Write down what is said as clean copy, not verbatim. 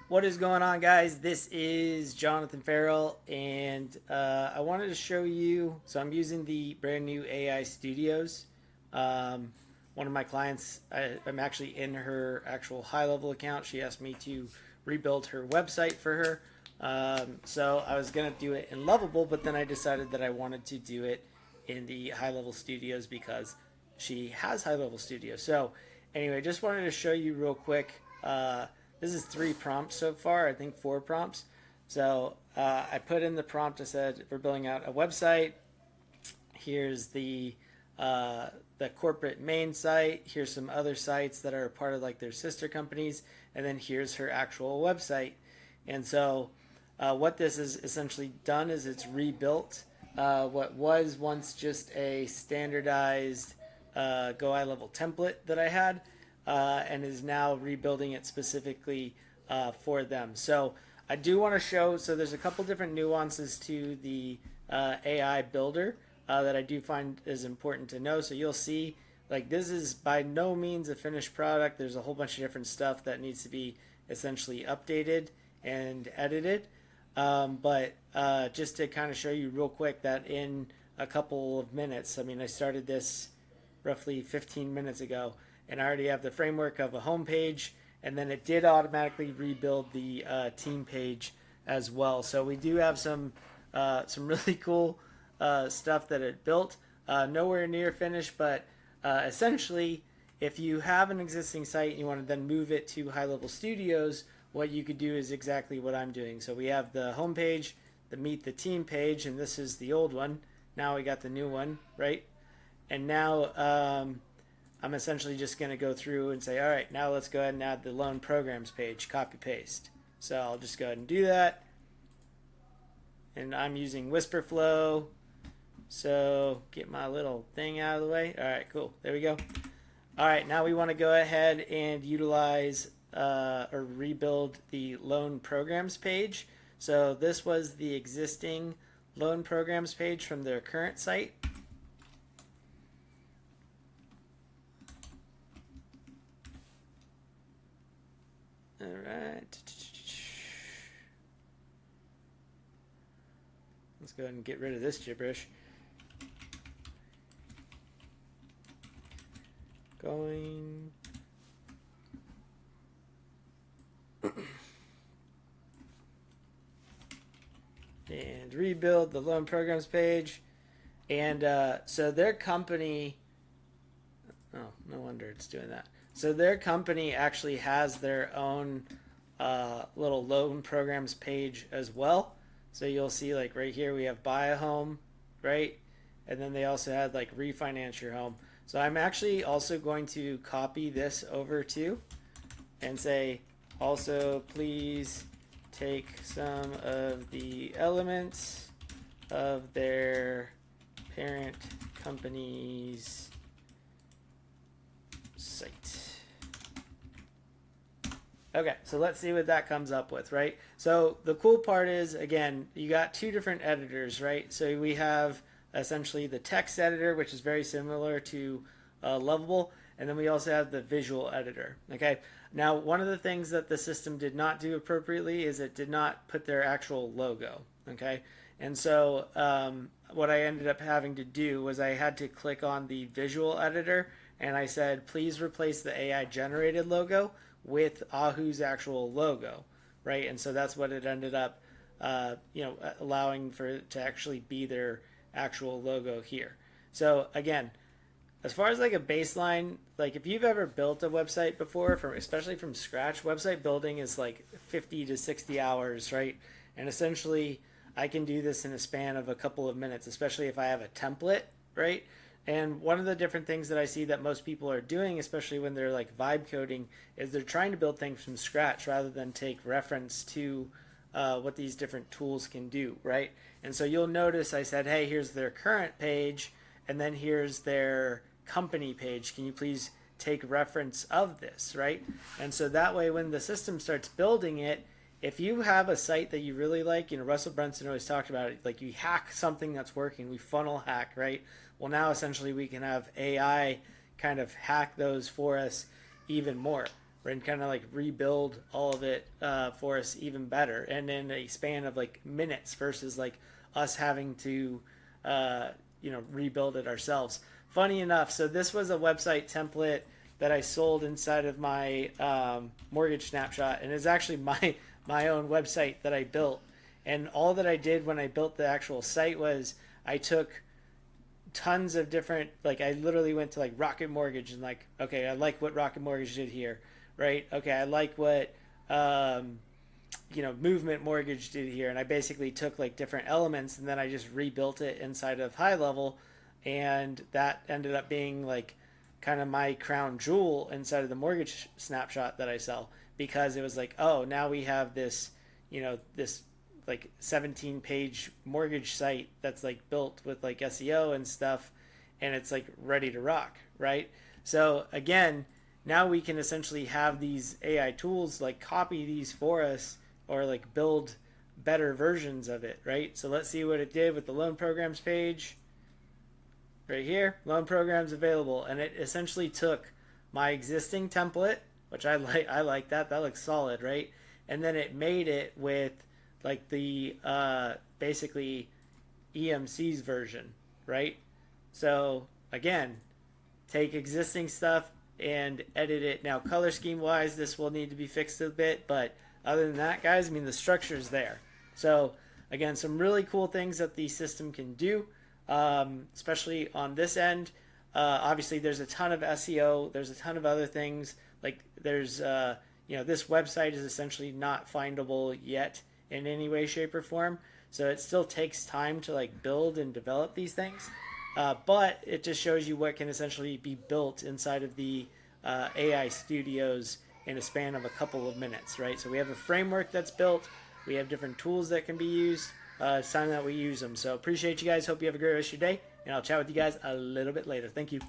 What is going on, guys? This is Jonathan Farrell, and I wanted to show you. So, I'm using the brand new AI Studios. Um, One of my clients, I'm actually in her actual GoHighLevel account. She asked me to rebuild her website for her. So, I was going to do it in Lovable, but then I decided that I wanted to do it in the GoHighLevel Studios because she has GoHighLevel Studios. So, anyway, just wanted to show you real quick. This is 3 prompts so far, I think 4 prompts. So I put in the prompt. I said we're building out a website. Here's the corporate main site. Here's some other sites that are part of like their sister companies, and then here's her actual website. And so what this is essentially done is it's rebuilt what was once just a standardized GoHighLevel template that I had, and is now rebuilding it specifically for them. So I do want to show. So there's a couple different nuances to the AI builder that I do find is important to know. So you'll see, like, this is by no means a finished product. There's a whole bunch of different stuff that needs to be essentially updated and edited. But just to kind of show you real quick that in a couple of minutes, I mean, I started this roughly 15 minutes ago, and I already have the framework of a home page, and then it did automatically rebuild the team page as well. So we do have some really cool stuff that it built. Nowhere near finished, but essentially, if you have an existing site and you want to then move it to GoHighLevel Studios, what you could do is exactly what I'm doing. So we have the home page, the Meet the Team page, and this is the old one. Now we got the new one, right? And now I'm essentially just going to go through and say, all right, now let's go ahead and add the loan programs page, copy paste. So I'll just go ahead and do that. And I'm using Whisperflow. So get my little thing out of the way. All right, cool. There we go. All right, now we want to go ahead and utilize or rebuild the loan programs page. So this was the existing loan programs page from their current site. All right. Let's go ahead and get rid of this gibberish. Going. And rebuild the loan programs page. And so their company, oh, no wonder it's doing that. So their company actually has their own little loan programs page as well. So you'll see, like, right here we have buy a home, right? And then they also had like refinance your home. So I'm actually also going to copy this over too and say, also please take some of the elements of their parent company's site. Okay, so let's see what that comes up with, right? So the cool part is, again, you got 2 different editors, right? So we have essentially the text editor, which is very similar to Lovable, and then we also have the visual editor, okay? Now, one of the things that the system did not do appropriately is it did not put their actual logo, okay? And so what I ended up having to do was I had to click on the visual editor, and I said, please replace the AI generated logo with Ahu's actual logo, right? And so that's what it ended up, allowing for it to actually be their actual logo here. So again, as far as like a baseline, like if you've ever built a website before, especially from scratch, website building is like 50 to 60 hours, right? And essentially, I can do this in a span of a couple of minutes, especially if I have a template, right? And one of the different things that I see that most people are doing, especially when they're like vibe coding, is they're trying to build things from scratch rather than take reference to what these different tools can do, right? And so you'll notice I said, hey, here's their current page, and then here's their company page. Can you please take reference of this, right? And so that way, when the system starts building it, if you have a site that you really like, Russell Brunson always talked about it, like you hack something that's working, we funnel hack, right? Well, now essentially we can have AI kind of hack those for us even more, and kind of like rebuild all of it for us even better, and in a span of like minutes versus like us having to rebuild it ourselves. Funny enough, so this was a website template that I sold inside of my mortgage snapshot, and it's actually my own website that I built. And all that I did when I built the actual site was I took tons of different, like I literally went to like Rocket Mortgage and like, okay, I like what Rocket Mortgage did here, right? Okay, I like what Movement Mortgage did here, and I basically took like different elements and then I just rebuilt it inside of HighLevel, and that ended up being like kind of my crown jewel inside of the mortgage snapshot that I sell, because it was like, oh, now we have this, this like 17-page mortgage site that's like built with like SEO and stuff, and it's like ready to rock, right? So again, now we can essentially have these AI tools like copy these for us or like build better versions of it, right? So let's see what it did with the loan programs page. Right here, loan programs available, and it essentially took my existing template, which I like that looks solid, right? And then it made it with like the basically EMC's version, right? So again, take existing stuff and edit it. Now color scheme wise, this will need to be fixed a bit, but other than that, guys, I mean, the structure is there. So again, some really cool things that the system can do, especially on this end. Obviously there's a ton of SEO, there's a ton of other things, like there's this website is essentially not findable yet in any way, shape, or form, so it still takes time to like build and develop these things, but it just shows you what can essentially be built inside of the AI studios in a span of a couple of minutes, right? So we have a framework that's built, we have different tools that can be used. It's time that we use them. So appreciate you guys, hope you have a great rest of your day, and I'll chat with you guys a little bit later. Thank you.